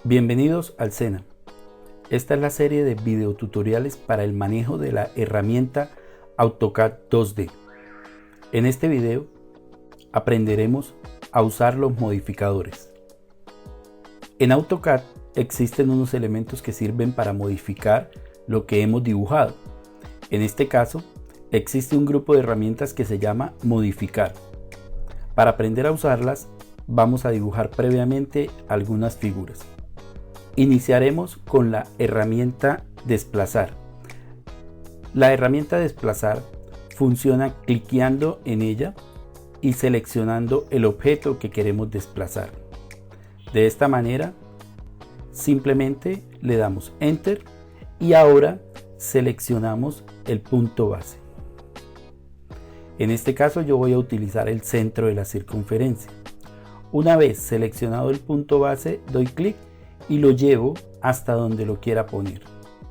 Bienvenidos al SENA. Esta es la serie de videotutoriales para el manejo de la herramienta AutoCAD 2D. En este video aprenderemos a usar los modificadores. En AutoCAD existen unos elementos que sirven para modificar lo que hemos dibujado. En este caso, existe un grupo de herramientas que se llama modificar. Para aprender a usarlas, vamos a dibujar previamente algunas figuras. Iniciaremos con la herramienta desplazar. La herramienta desplazar funciona cliqueando en ella y seleccionando el objeto que queremos desplazar. De esta manera, simplemente le damos Enter y ahora seleccionamos el punto base. En este caso yo voy a utilizar el centro de la circunferencia. Una vez seleccionado el punto base, doy clic y lo llevo hasta donde lo quiera poner.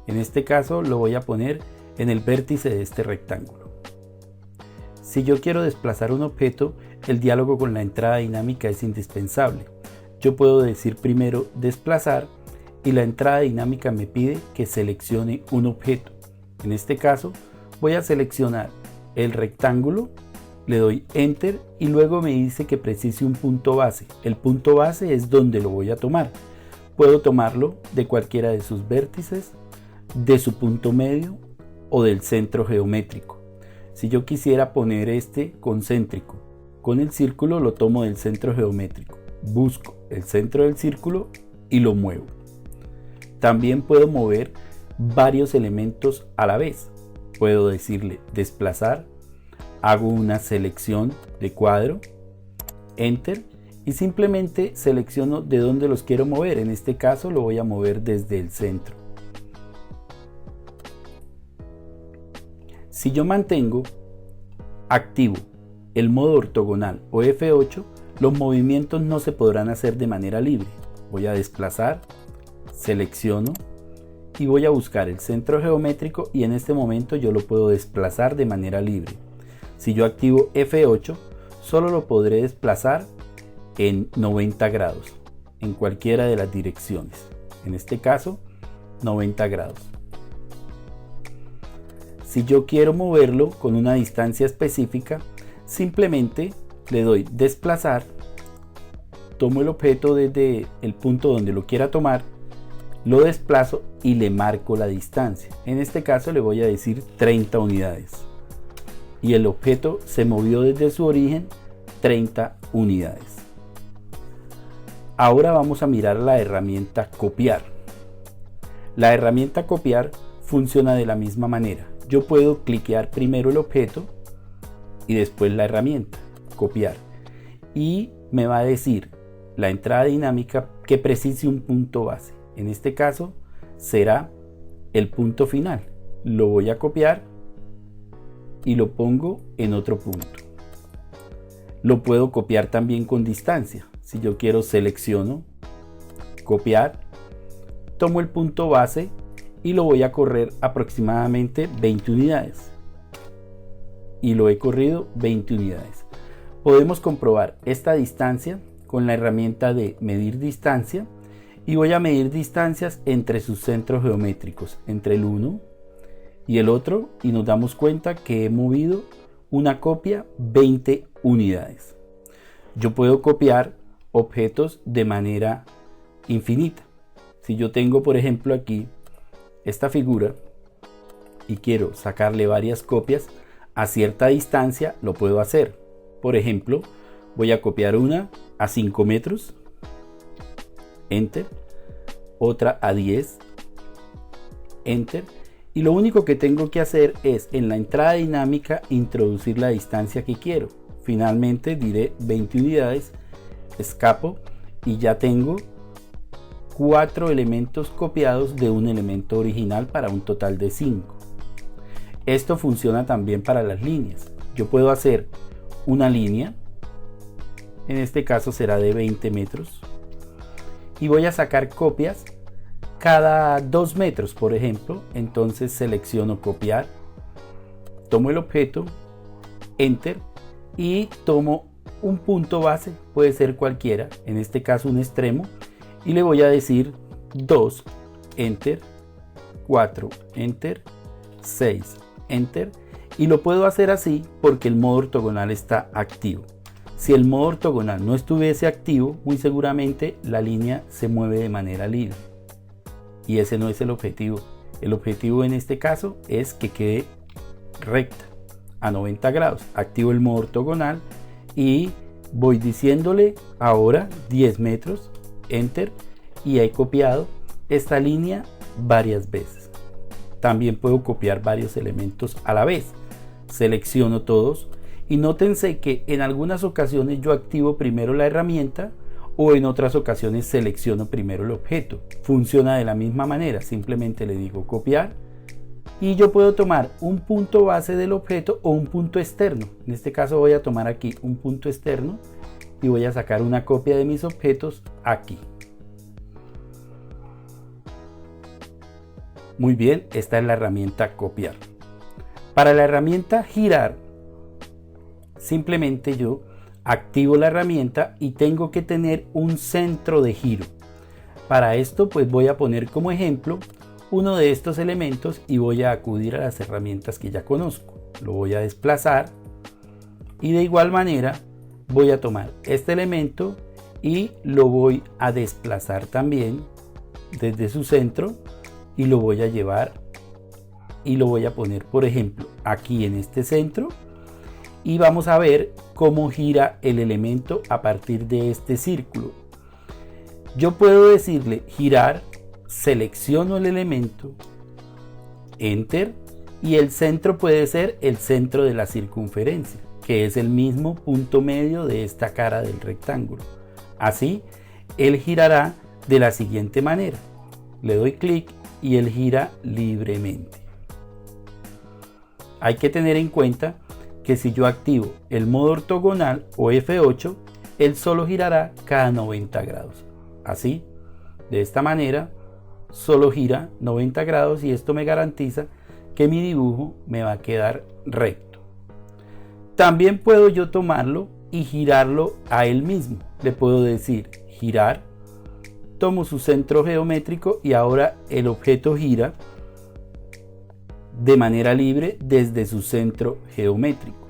En este caso lo voy a poner en el vértice de este rectángulo. Si yo quiero desplazar un objeto, el diálogo con la entrada dinámica es indispensable. Yo puedo decir primero desplazar y la entrada dinámica me pide que seleccione un objeto. En este caso voy a seleccionar el rectángulo, le doy Enter y luego me dice que precise un punto base. El punto base es donde lo voy a tomar. Puedo tomarlo de cualquiera de sus vértices, de su punto medio o del centro geométrico. Si yo quisiera poner este concéntrico con el círculo, lo tomo del centro geométrico. Busco el centro del círculo y lo muevo. También puedo mover varios elementos a la vez. Puedo decirle desplazar, hago una selección de cuadro, Enter, y simplemente selecciono de dónde los quiero mover. En este caso lo voy a mover desde el centro. Si yo mantengo activo el modo ortogonal o F8, los movimientos no se podrán hacer de manera libre. Voy a desplazar, selecciono y voy a buscar el centro geométrico y en este momento yo lo puedo desplazar de manera libre. Si yo activo F8, solo lo podré desplazar en 90 grados, en cualquiera de las direcciones. En este caso, 90 grados. Si yo quiero moverlo con una distancia específica, simplemente le doy desplazar, tomo el objeto desde el punto donde lo quiera tomar, lo desplazo y le marco la distancia. En este caso le voy a decir 30 unidades. Y el objeto se movió desde su origen 30 unidades. Ahora vamos a mirar la herramienta copiar. La herramienta copiar funciona de la misma manera. Yo puedo cliquear primero el objeto y después la herramienta copiar. Y me va a decir la entrada dinámica que precise un punto base. En este caso será el punto final. Lo voy a copiar y lo pongo en otro punto. Lo puedo copiar también con distancia. Si yo quiero, selecciono, copiar, tomo el punto base y lo voy a correr aproximadamente 20 unidades. Y lo he corrido 20 unidades. Podemos comprobar esta distancia con la herramienta de medir distancia y voy a medir distancias entre sus centros geométricos, entre el 1 y el otro, y nos damos cuenta que he movido una copia 20 unidades. Yo puedo copiar objetos de manera infinita. Si yo tengo, por ejemplo, aquí esta figura y quiero sacarle varias copias a cierta distancia, lo puedo hacer. Por ejemplo, voy a copiar una a 5 metros, Enter, otra a 10, Enter, y lo único que tengo que hacer es en la entrada dinámica introducir la distancia que quiero. Finalmente diré 20 unidades, escapo y ya tengo 4 elementos copiados de un elemento original para un total de 5. Esto funciona también para las líneas. Yo puedo hacer una línea, en este caso será de 20 metros, y voy a sacar copias cada 2 metros, por ejemplo. Entonces selecciono copiar, tomo el objeto, Enter, y tomo un punto base, puede ser cualquiera, en este caso un extremo, y le voy a decir 2, Enter, 4, Enter, 6, Enter, y lo puedo hacer así porque el modo ortogonal está activo. Si el modo ortogonal no estuviese activo, muy seguramente la línea se mueve de manera libre. Y ese no es el objetivo. El objetivo en este caso es que quede recta a 90 grados. Activo el modo ortogonal y voy diciéndole ahora 10 metros, Enter, y he copiado esta línea varias veces. También puedo copiar varios elementos a la vez. Selecciono todos. Y nótense que en algunas ocasiones yo activo primero la herramienta o en otras ocasiones selecciono primero el objeto. Funciona de la misma manera, simplemente le digo copiar y yo puedo tomar un punto base del objeto o un punto externo. En este caso voy a tomar aquí un punto externo y voy a sacar una copia de mis objetos aquí. Muy bien, esta es la herramienta copiar. Para la herramienta girar, simplemente yo activo la herramienta y tengo que tener un centro de giro. Para esto pues voy a poner como ejemplo uno de estos elementos y voy a acudir a las herramientas que ya conozco. Lo voy a desplazar y de igual manera voy a tomar este elemento y lo voy a desplazar también desde su centro y lo voy a llevar y lo voy a poner por ejemplo aquí en este centro. Y vamos a ver cómo gira el elemento a partir de este círculo. Yo puedo decirle girar, selecciono el elemento, Enter, y el centro puede ser el centro de la circunferencia, que es el mismo punto medio de esta cara del rectángulo. Así, él girará de la siguiente manera. Le doy clic y él gira libremente. Hay que tener en cuenta que si yo activo el modo ortogonal o F8, él solo girará cada 90 grados. Así, de esta manera, solo gira 90 grados y esto me garantiza que mi dibujo me va a quedar recto. También puedo yo tomarlo y girarlo a él mismo. Le puedo decir girar, tomo su centro geométrico y ahora el objeto gira de manera libre desde su centro geométrico.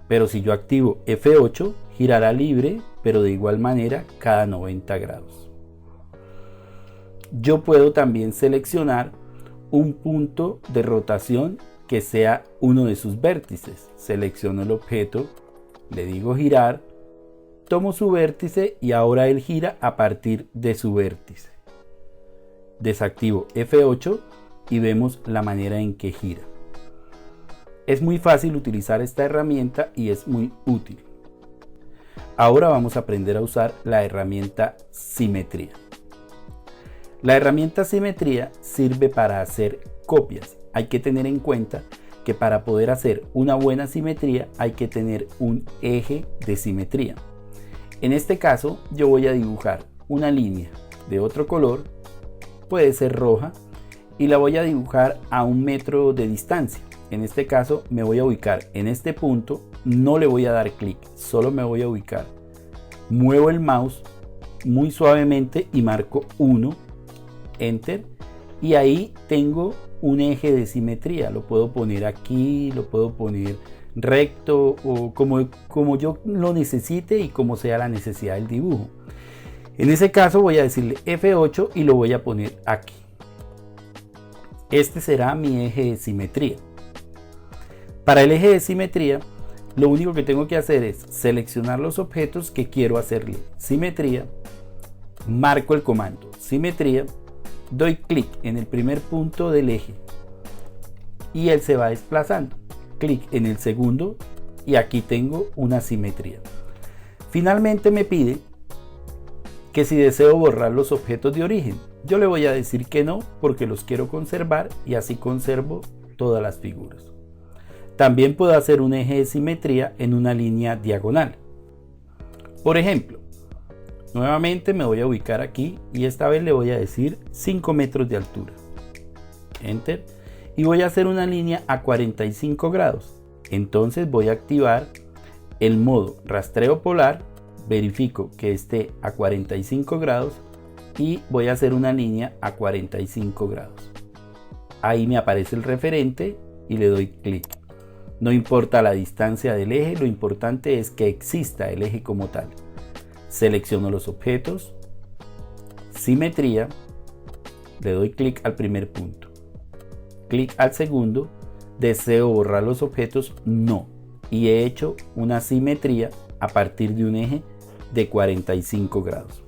Pero si yo activo F8, girará libre, pero de igual manera cada 90 grados. Yo puedo también seleccionar un punto de rotación que sea uno de sus vértices. Selecciono el objeto, le digo girar, tomo su vértice y ahora él gira a partir de su vértice. Desactivo F8 y vemos la manera en que gira. Es muy fácil utilizar esta herramienta y es muy útil. Ahora vamos a aprender a usar la herramienta simetría. La herramienta simetría sirve para hacer copias. Hay que tener en cuenta que para poder hacer una buena simetría hay que tener un eje de simetría. En este caso yo voy a dibujar una línea de otro color, puede ser roja, y la voy a dibujar a 1 metro de distancia. En este caso me voy a ubicar en este punto, no le voy a dar clic, solo me voy a ubicar. Muevo el mouse muy suavemente y marco 1, Enter, y ahí tengo un eje de simetría. Lo puedo poner aquí, lo puedo poner recto o como yo lo necesite y como sea la necesidad del dibujo. En ese caso voy a decirle F8 y lo voy a poner aquí. Este será mi eje de simetría. Para el eje de simetría, lo único que tengo que hacer es seleccionar los objetos que quiero hacerle simetría, marco el comando simetría, doy clic en el primer punto del eje y él se va desplazando. Clic en el segundo y aquí tengo una simetría. Finalmente me pide que si deseo borrar los objetos de origen. Yo le voy a decir que no porque los quiero conservar y así conservo todas las figuras. También puedo hacer un eje de simetría en una línea diagonal. Por ejemplo, nuevamente me voy a ubicar aquí y esta vez le voy a decir 5 metros de altura. Enter. Y voy a hacer una línea a 45 grados. Entonces voy a activar el modo rastreo polar. Verifico que esté a 45 grados. y voy a hacer una línea a 45 grados. Ahí me aparece el referente y le doy clic. No importa la distancia del eje, lo importante es que exista el eje como tal. Selecciono los objetos, simetría, le doy clic al primer punto, clic al segundo, deseo borrar los objetos, no, y he hecho una simetría a partir de un eje de 45 grados.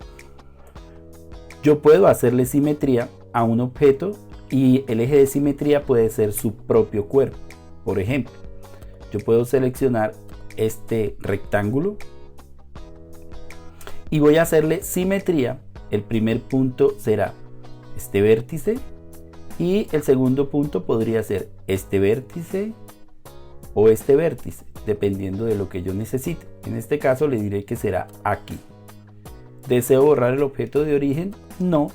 Yo puedo hacerle simetría a un objeto y el eje de simetría puede ser su propio cuerpo. Por ejemplo, yo puedo seleccionar este rectángulo y voy a hacerle simetría. El primer punto será este vértice y el segundo punto podría ser este vértice o este vértice, dependiendo de lo que yo necesite. En este caso le diré que será aquí. ¿Deseo borrar el objeto de origen? No.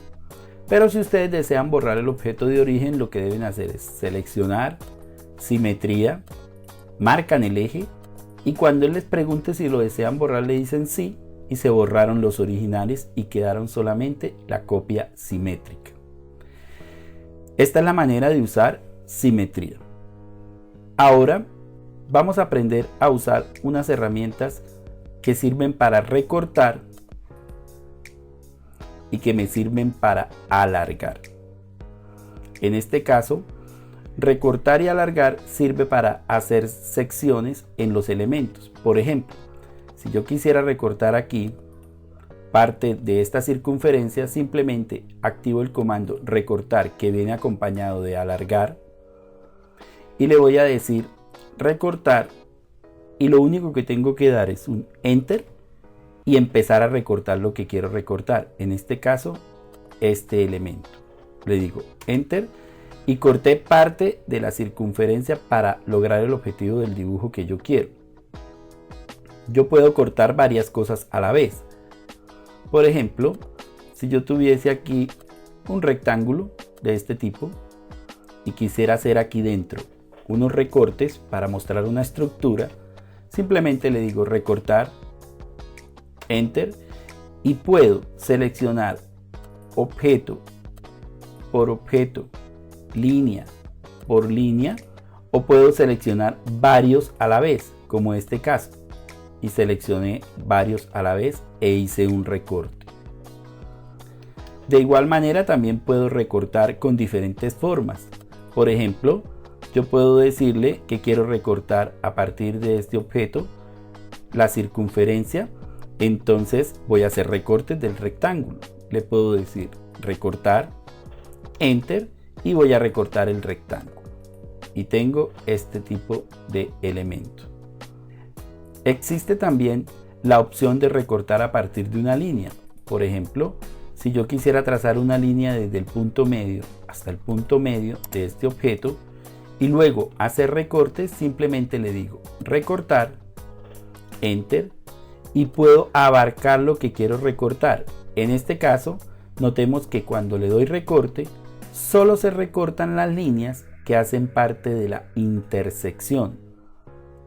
Pero si ustedes desean borrar el objeto de origen, lo que deben hacer es seleccionar simetría, marcan el eje y cuando él les pregunte si lo desean borrar le dicen sí y se borraron los originales y quedaron solamente la copia simétrica. Esta es la manera de usar simetría. Ahora vamos a aprender a usar unas herramientas que sirven para recortar y que me sirven para alargar. En este caso, recortar y alargar sirve para hacer secciones en los elementos. Por ejemplo, si yo quisiera recortar aquí parte de esta circunferencia, simplemente activo el comando recortar, que viene acompañado de alargar, y le voy a decir recortar, y lo único que tengo que dar es un enter y empezar a recortar lo que quiero recortar. En este caso, este elemento. Le digo enter y corté parte de la circunferencia para lograr el objetivo del dibujo que yo quiero. Yo puedo cortar varias cosas a la vez. Por ejemplo, si yo tuviese aquí un rectángulo de este tipo y quisiera hacer aquí dentro unos recortes para mostrar una estructura, simplemente le digo recortar, enter, y puedo seleccionar objeto por objeto, línea por línea, o puedo seleccionar varios a la vez, como este caso, y seleccioné varios a la vez e hice un recorte. De igual manera también puedo recortar con diferentes formas. Por ejemplo, yo puedo decirle que quiero recortar a partir de este objeto la circunferencia, entonces voy a hacer recortes del rectángulo. Le puedo decir recortar, enter, y voy a recortar el rectángulo. Y tengo este tipo de elemento. Existe también la opción de recortar a partir de una línea. Por ejemplo, si yo quisiera trazar una línea desde el punto medio hasta el punto medio de este objeto y luego hacer recortes, simplemente le digo recortar, enter, y puedo abarcar lo que quiero recortar. En este caso, notemos que cuando le doy recorte, solo se recortan las líneas que hacen parte de la intersección.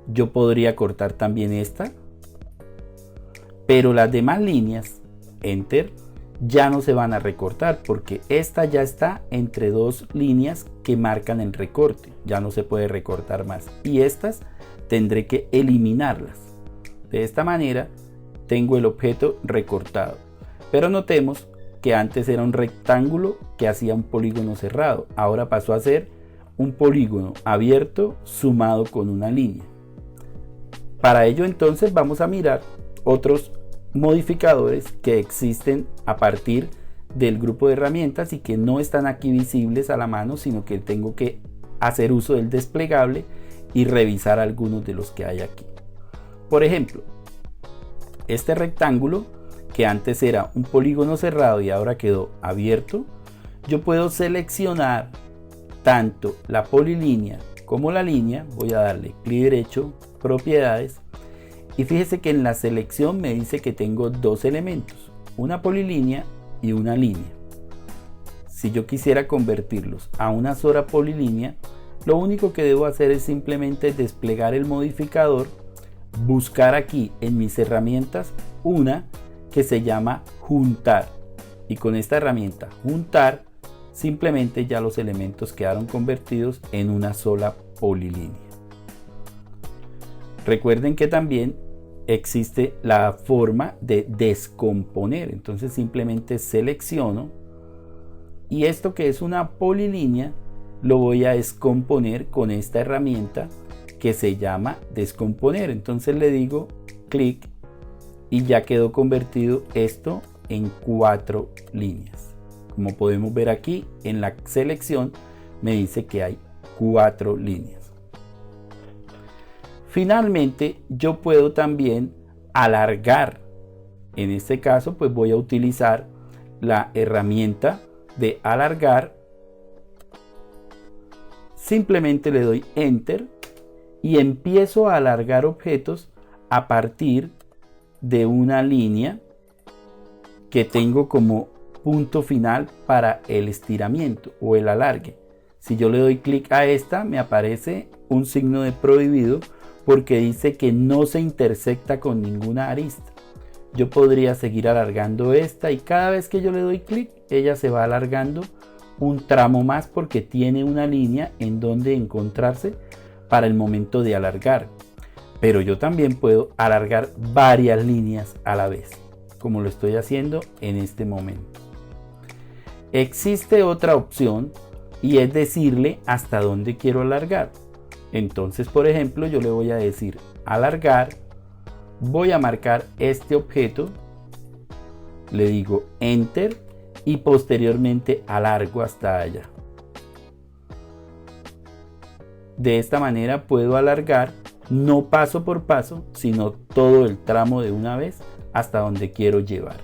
Yo podría cortar también esta, pero las demás líneas, enter, ya no se van a recortar porque esta ya está entre dos líneas que marcan el recorte. Ya no se puede recortar más y estas tendré que eliminarlas. De esta manera tengo el objeto recortado, pero notemos que antes era un rectángulo que hacía un polígono cerrado, ahora pasó a ser un polígono abierto sumado con una línea. Para ello entonces vamos a mirar otros modificadores que existen a partir del grupo de herramientas y que no están aquí visibles a la mano, sino que tengo que hacer uso del desplegable y revisar algunos de los que hay aquí. Por ejemplo, este rectángulo que antes era un polígono cerrado y ahora quedó abierto, yo puedo seleccionar tanto la polilínea como la línea. Voy a darle clic derecho, propiedades, y fíjese que en la selección me dice que tengo dos elementos, una polilínea y una línea. Si yo quisiera convertirlos a una sola polilínea, lo único que debo hacer es simplemente desplegar el modificador, buscar aquí en mis herramientas una que se llama juntar Y con esta herramienta juntar, simplemente ya los elementos quedaron convertidos en una sola polilínea. Recuerden que también existe la forma de descomponer. Entonces simplemente selecciono y esto que es una polilínea lo voy a descomponer con esta herramienta que se llama descomponer. Entonces le digo clic y ya quedó convertido esto en 4 líneas. Como podemos ver aquí en la selección me dice que hay 4 líneas. Finalmente yo puedo también alargar. En este caso pues voy a utilizar la herramienta de alargar. Simplemente le doy enter y empiezo a alargar objetos a partir de una línea que tengo como punto final para el estiramiento o el alargue. Si yo le doy clic a esta, me aparece un signo de prohibido porque dice que no se intersecta con ninguna arista. Yo podría seguir alargando esta y cada vez que yo le doy clic, ella se va alargando un tramo más porque tiene una línea en donde encontrarse para el momento de alargar. Pero yo también puedo alargar varias líneas a la vez, como lo estoy haciendo en este momento. Existe otra opción y es decirle hasta dónde quiero alargar. Entonces, por ejemplo, yo le voy a decir alargar, voy a marcar este objeto, le digo enter y posteriormente alargo hasta allá. De esta manera puedo alargar no paso por paso, sino todo el tramo de una vez hasta donde quiero llevar.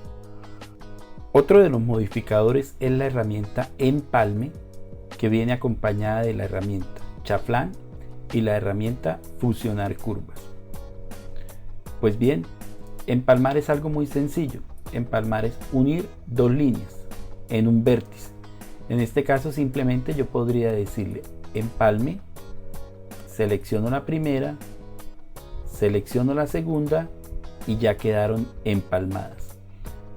Otro de los modificadores es la herramienta empalme, que viene acompañada de la herramienta chaflán y la herramienta fusionar curvas. Pues bien, empalmar es algo muy sencillo. Empalmar es unir dos líneas en un vértice. En este caso simplemente yo podría decirle empalme, selecciono la primera, selecciono la segunda y ya quedaron empalmadas.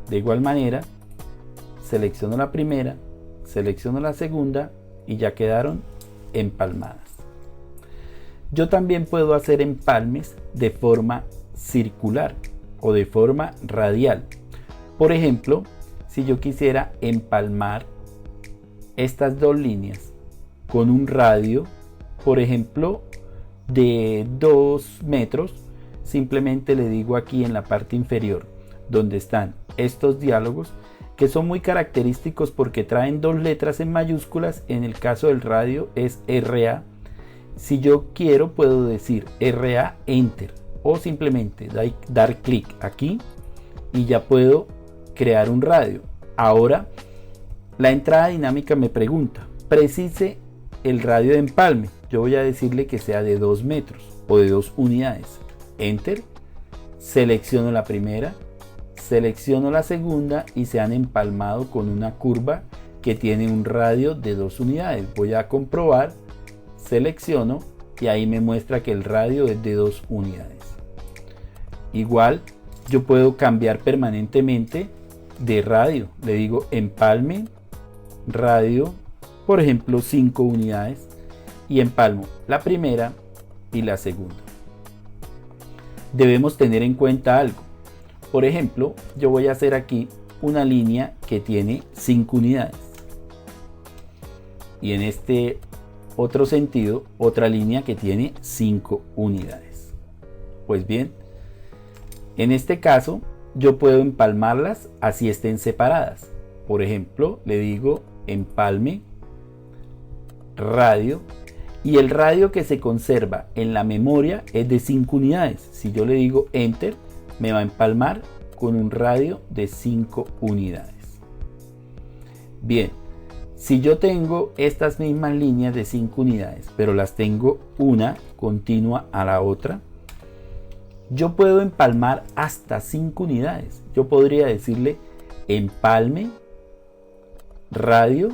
De igual manera, selecciono la primera, selecciono la segunda y ya quedaron empalmadas. Yo también puedo hacer empalmes de forma circular o de forma radial. Por ejemplo, si yo quisiera empalmar estas dos líneas con un radio, por ejemplo, de 2 metros, simplemente le digo aquí en la parte inferior, donde están estos diálogos, que son muy característicos porque traen dos letras en mayúsculas. En el caso del radio es RA. Si yo quiero puedo decir RA enter o simplemente dar clic aquí y ya puedo crear un radio. Ahora la entrada dinámica me pregunta, precise el radio de empalme. Yo voy a decirle que sea de 2 metros o de 2 unidades. Enter, selecciono la primera, selecciono la segunda y se han empalmado con una curva que tiene un radio de 2 unidades. Voy a comprobar, selecciono y ahí me muestra que el radio es de 2 unidades. Igual yo puedo cambiar permanentemente de radio. Le digo empalme, radio, por ejemplo 5 unidades y empalmo la primera y la segunda. Debemos tener en cuenta algo. Por ejemplo, yo voy a hacer aquí una línea que tiene 5 unidades. Y en este otro sentido, otra línea que tiene 5 unidades. Pues bien, en este caso, yo puedo empalmarlas así estén separadas. Por ejemplo, le digo empalme, radio, y el radio que se conserva en la memoria es de 5 unidades. Si yo le digo enter, me va a empalmar con un radio de 5 unidades. Bien, si yo tengo estas mismas líneas de 5 unidades, pero las tengo una continua a la otra, yo puedo empalmar hasta 5 unidades. Yo podría decirle empalme, radio,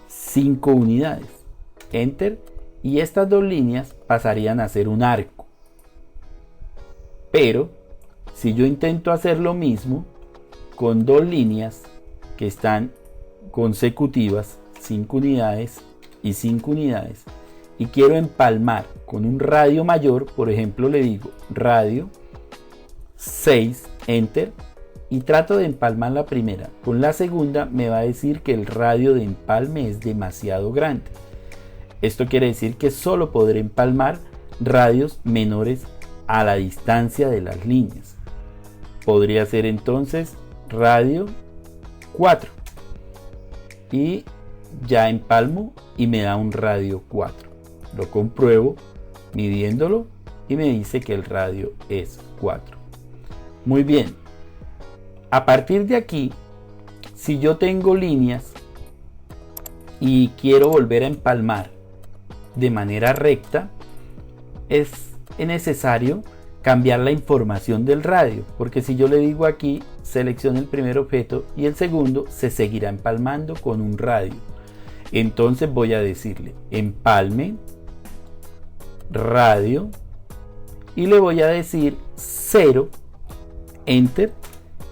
5 unidades, enter, y estas dos líneas pasarían a ser un arco. Pero si yo intento hacer lo mismo con dos líneas que están consecutivas, 5 unidades y 5 unidades, y quiero empalmar con un radio mayor, por ejemplo le digo radio 6, enter, y trato de empalmar la primera. Con la segunda me va a decir que el radio de empalme es demasiado grande. Esto quiere decir que solo podré empalmar radios menores a la distancia de las líneas. Podría ser entonces radio 4 y ya empalmo y me da un radio 4. Lo compruebo midiéndolo y me dice que el radio es 4. Muy bien. A partir de aquí, si yo tengo líneas y quiero volver a empalmar de manera recta, es necesario cambiar la información del radio, porque si yo le digo aquí, seleccione el primer objeto y el segundo, se seguirá empalmando con un radio. Entonces voy a decirle empalme, radio, y le voy a decir 0, enter,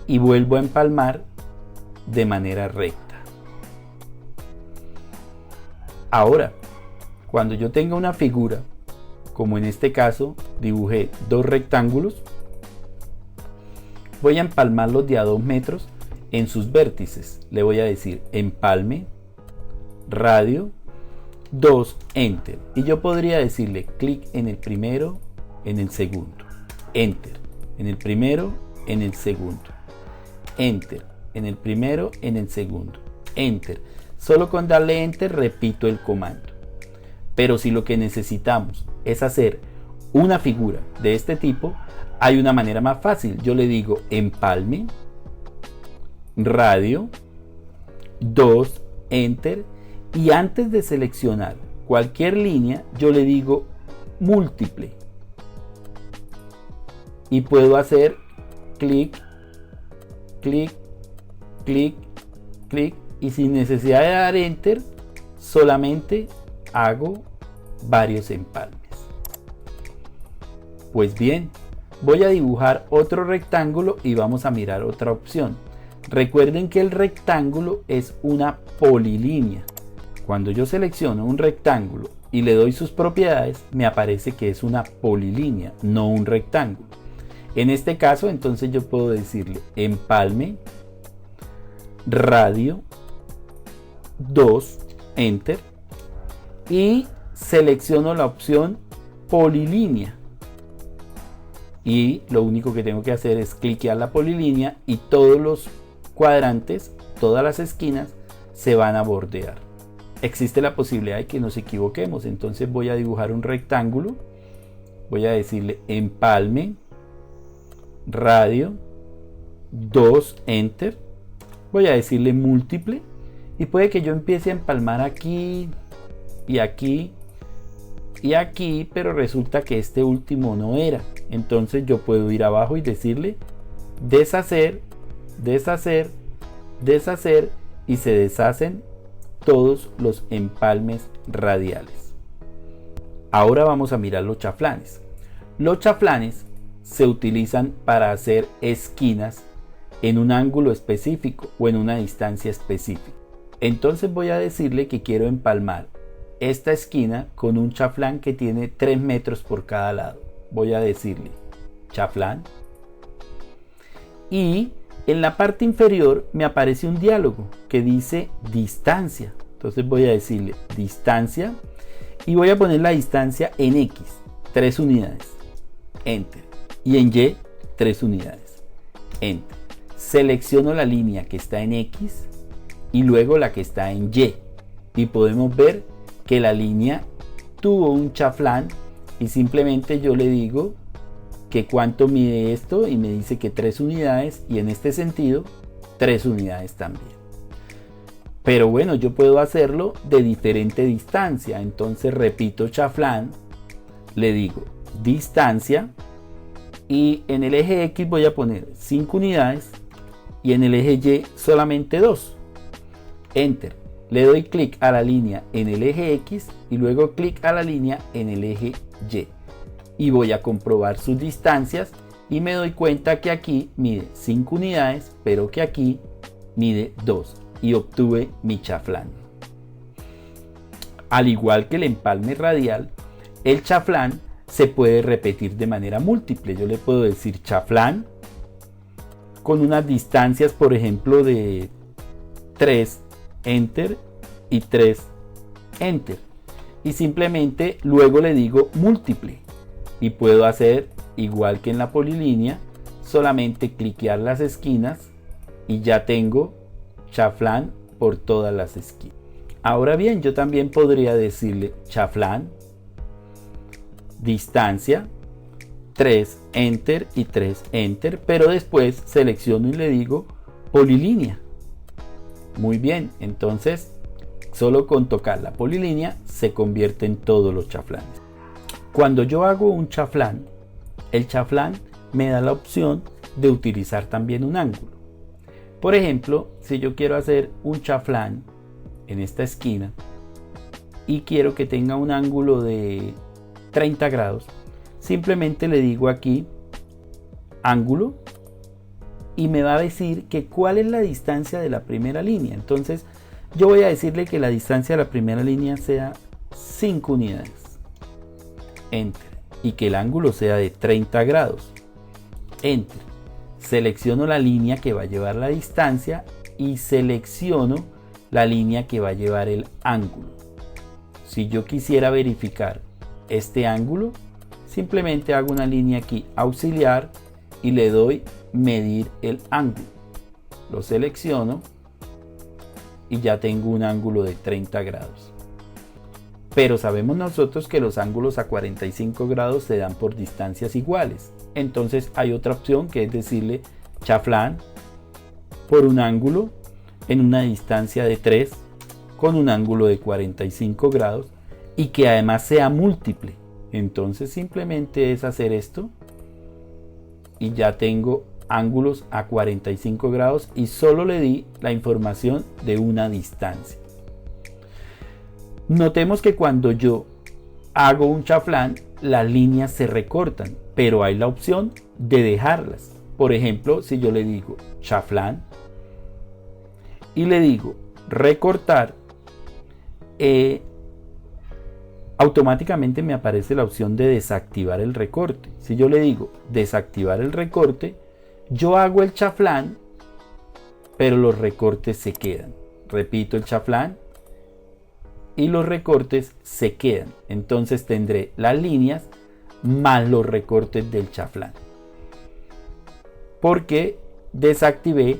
y vuelvo a empalmar de manera recta. Ahora, cuando yo tenga una figura, como en este caso dibujé dos rectángulos, voy a empalmarlos de a 2 metros en sus vértices. Le voy a decir empalme, radio, 2, enter, y yo podría decirle clic en el primero, en el segundo, enter, en el primero, en el segundo, enter, en el primero, en el segundo, enter. Solo con darle enter repito el comando. Pero si lo que necesitamos es hacer una figura de este tipo, hay una manera más fácil. Yo le digo empalme, radio, 2, enter, y antes de seleccionar cualquier línea yo le digo múltiple y puedo hacer clic, clic, clic, clic, y sin necesidad de dar enter solamente hago varios empalmes. Pues bien, voy a dibujar otro rectángulo y vamos a mirar otra opción. Recuerden que el rectángulo es una polilínea. Cuando yo selecciono un rectángulo y le doy sus propiedades, me aparece que es una polilínea, no un rectángulo. En este caso, entonces yo puedo decirle empalme, radio, 2, enter, y selecciono la opción polilínea. Y lo único que tengo que hacer es cliquear la polilínea y todos los cuadrantes, todas las esquinas se van a bordear. Existe la posibilidad de que nos equivoquemos, entonces voy a dibujar un rectángulo, voy a decirle empalme, radio, 2, enter, voy a decirle múltiple y puede que yo empiece a empalmar aquí y aquí y aquí, pero resulta que este último no era. Entonces yo puedo ir abajo y decirle deshacer, deshacer, deshacer, y se deshacen todos los empalmes radiales. Ahora vamos a mirar los chaflanes. Los chaflanes se utilizan para hacer esquinas en un ángulo específico o en una distancia específica. Entonces voy a decirle que quiero empalmar esta esquina con un chaflán que tiene 3 metros por cada lado. Voy a decirle chaflán, y en la parte inferior me aparece un diálogo que dice distancia. Entonces voy a decirle distancia y voy a poner la distancia en X, 3 unidades, enter, y en Y 3 unidades, enter. Selecciono la línea que está en X y luego la que está en y podemos ver que la línea tuvo un chaflán y simplemente yo le digo que cuánto mide esto y me dice que 3 unidades, y en este sentido 3 unidades también. Pero bueno, yo puedo hacerlo de diferente distancia, entonces repito chaflán, le digo distancia y en el eje X voy a poner 5 unidades y en el eje Y solamente 2, enter. Le doy clic a la línea en el eje X y luego clic a la línea en el eje y voy a comprobar sus distancias y me doy cuenta que aquí mide 5 unidades, pero que aquí mide 2 y obtuve mi chaflán. Al igual que el empalme radial, el chaflán se puede repetir de manera múltiple. Yo le puedo decir chaflán con unas distancias, por ejemplo, de 3 enter y 3 enter. Y simplemente luego le digo múltiple. Y puedo hacer igual que en la polilínea, solamente cliquear las esquinas y ya tengo chaflán por todas las esquinas. Ahora bien, yo también podría decirle chaflán, distancia, 3 enter y 3 enter, pero después selecciono y le digo polilínea. Muy bien, entonces solo con tocar la polilínea se convierte en todos los chaflanes. Cuando yo hago un chaflán, el chaflán me da la opción de utilizar también un ángulo. Por ejemplo, si yo quiero hacer un chaflán en esta esquina y quiero que tenga un ángulo de 30 grados, simplemente le digo aquí ángulo y me va a decir que cuál es la distancia de la primera línea. Entonces yo voy a decirle que la distancia de la primera línea sea 5 unidades, enter, y que el ángulo sea de 30 grados, enter. Selecciono la línea que va a llevar la distancia y selecciono la línea que va a llevar el ángulo. Si yo quisiera verificar este ángulo, simplemente hago una línea aquí auxiliar y le doy medir el ángulo. Lo selecciono y ya tengo un ángulo de 30 grados. Pero sabemos nosotros que los ángulos a 45 grados se dan por distancias iguales. Entonces hay otra opción, que es decirle chaflán por un ángulo en una distancia de 3 con un ángulo de 45 grados y que además sea múltiple. Entonces simplemente es hacer esto y ya tengo ángulos a 45 grados y solo le di la información de una distancia. Notemos que cuando yo hago un chaflán, las líneas se recortan, pero hay la opción de dejarlas. Por ejemplo, si yo le digo chaflán y le digo recortar, automáticamente me aparece la opción de desactivar el recorte. Si yo le digo desactivar el recorte, yo hago el chaflán, pero los recortes se quedan. Repito el chaflán y los recortes se quedan. Entonces tendré las líneas más los recortes del chaflán, porque desactivé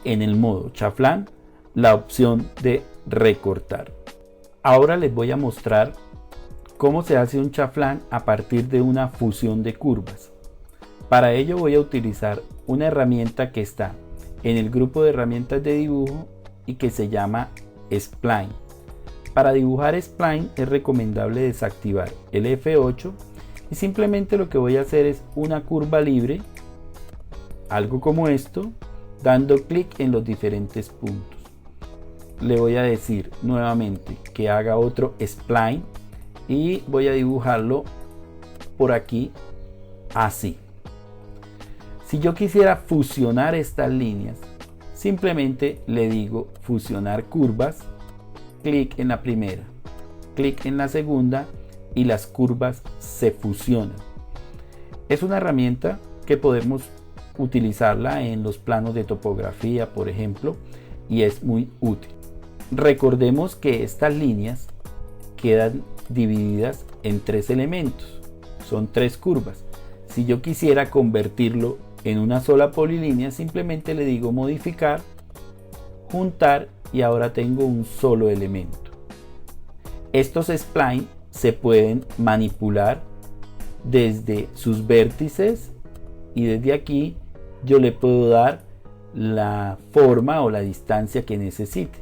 en el modo chaflán la opción de recortar. Ahora les voy a mostrar cómo se hace un chaflán a partir de una fusión de curvas. Para ello voy a utilizar una herramienta que está en el grupo de herramientas de dibujo y que se llama Spline. Para dibujar Spline es recomendable desactivar el F8 y simplemente lo que voy a hacer es una curva libre, algo como esto, dando clic en los diferentes puntos. Le voy a decir nuevamente que haga otro Spline y voy a dibujarlo por aquí así. Si yo quisiera fusionar estas líneas, simplemente le digo fusionar curvas, clic en la primera, clic en la segunda y las curvas se fusionan. Es una herramienta que podemos utilizarla en los planos de topografía, por ejemplo, y es muy útil. Recordemos que estas líneas quedan divididas en 3 elementos, son 3 curvas. Si yo quisiera convertirlo en una sola polilínea, simplemente le digo modificar, juntar y ahora tengo un solo elemento. Estos splines se pueden manipular desde sus vértices y desde aquí yo le puedo dar la forma o la distancia que necesite.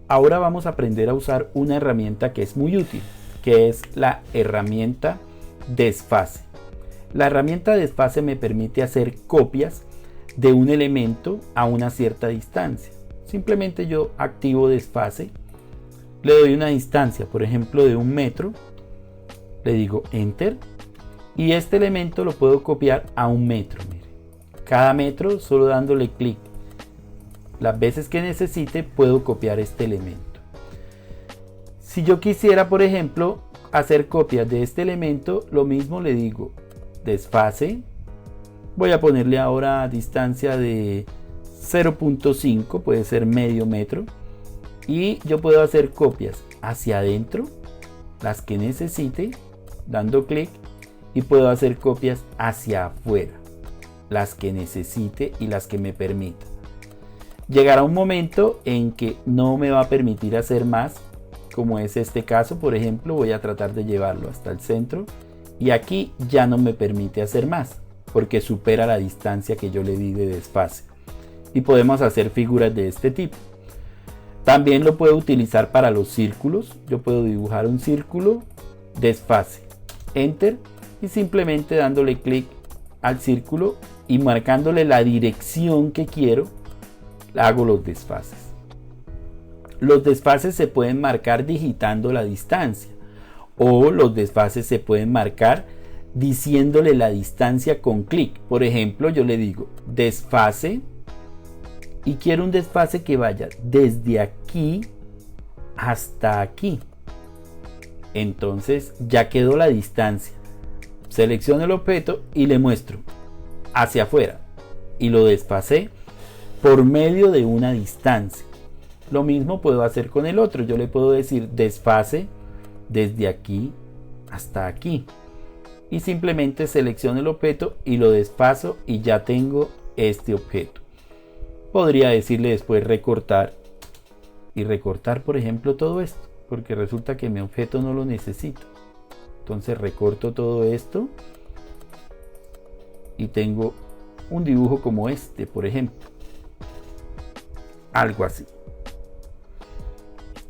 Ahora vamos a aprender a usar una herramienta que es muy útil, que es la herramienta desfase. La herramienta desfase me permite hacer copias de un elemento a una cierta distancia. Simplemente yo activo desfase, le doy una distancia, por ejemplo de 1 metro, le digo enter y este elemento lo puedo copiar a 1 metro. Mire. Cada metro solo dándole clic Las veces que necesite puedo copiar este elemento. Si yo quisiera, por ejemplo, hacer copias de este elemento, lo mismo le digo desfase. Voy a ponerle ahora distancia de 0.5, puede ser medio metro. Y yo puedo hacer copias hacia adentro, las que necesite, dando clic. Y puedo hacer copias hacia afuera, las que necesite y las que me permita. Llegará un momento en que no me va a permitir hacer más, como es este caso. Por ejemplo, voy a tratar de llevarlo hasta el centro y aquí ya no me permite hacer más porque supera la distancia que yo le di de desfase. Y podemos hacer figuras de este tipo. También lo puedo utilizar para los círculos. Yo puedo dibujar un círculo, desfase, enter, y simplemente dándole clic al círculo y marcándole la dirección que quiero, hago los desfases. Los desfases se pueden marcar digitando la distancia, o los desfases se pueden marcar diciéndole la distancia con clic. Por ejemplo, yo le digo desfase y quiero un desfase que vaya desde aquí hasta aquí. Entonces ya quedó la distancia. Selecciono el objeto y le muestro hacia afuera y lo desfasé por medio de una distancia. Lo mismo puedo hacer con el otro. Yo le puedo decir desfase desde aquí hasta aquí y simplemente selecciono el objeto y lo desfaso y ya tengo este objeto. Podría decirle después recortar y recortar, por ejemplo, todo esto, porque resulta que mi objeto no lo necesito. Entonces recorto todo esto y tengo un dibujo como este, por ejemplo. Algo así.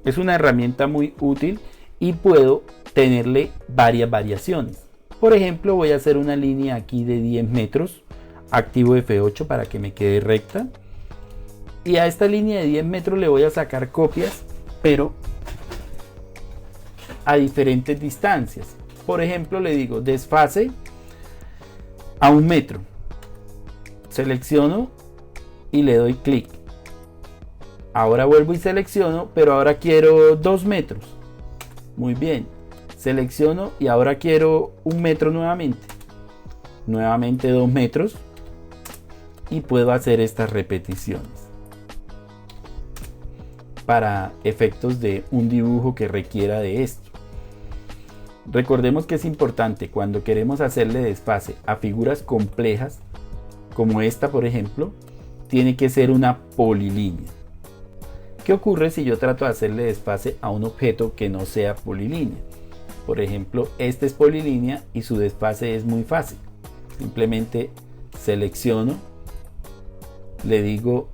Es una herramienta muy útil y puedo tenerle varias variaciones. Por ejemplo, voy a hacer una línea aquí de 10 metros. Activo F8 para que me quede recta. Y a esta línea de 10 metros le voy a sacar copias, pero a diferentes distancias. Por ejemplo, le digo desfase a 1 metro. Selecciono y le doy clic. Ahora vuelvo y selecciono, pero ahora quiero 2 metros. Muy bien. Selecciono y ahora quiero 1 metro nuevamente. Nuevamente 2 metros. Y puedo hacer estas repeticiones para efectos de un dibujo que requiera de esto. Recordemos que es importante cuando queremos hacerle desfase a figuras complejas, como esta por ejemplo, tiene que ser una polilínea. ¿Qué ocurre si yo trato de hacerle desfase a un objeto que no sea polilínea? Por ejemplo, este es polilínea y su desfase es muy fácil. Simplemente selecciono, le digo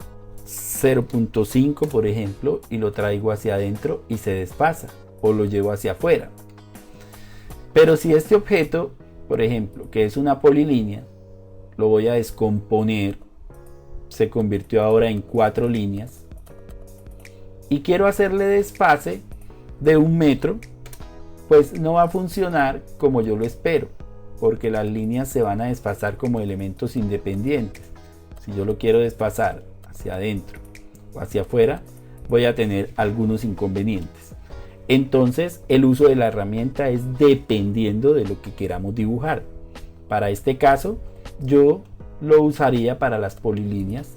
0.5 por ejemplo y lo traigo hacia adentro y se desfasa, o lo llevo hacia afuera. Pero si este objeto, por ejemplo, que es una polilínea, lo voy a descomponer, se convirtió ahora en 4 líneas, y quiero hacerle desfase de 1 metro, pues no va a funcionar como yo lo espero, porque las líneas se van a desfasar como elementos independientes. Si yo lo quiero desfasar hacia adentro o hacia afuera, voy a tener algunos inconvenientes. Entonces el uso de la herramienta es dependiendo de lo que queramos dibujar. Para este caso yo lo usaría para las polilíneas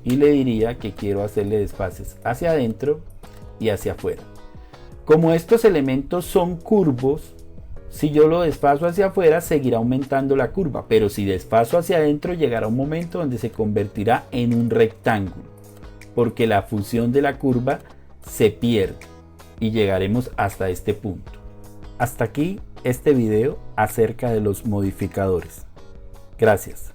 y le diría que quiero hacerle desfases hacia adentro y hacia afuera. Como estos elementos son curvos, si yo lo desfaso hacia afuera seguirá aumentando la curva, pero si desfaso hacia adentro llegará un momento donde se convertirá en un rectángulo, porque la función de la curva se pierde. Y llegaremos hasta este punto. Hasta aquí este video acerca de los modificadores. Gracias.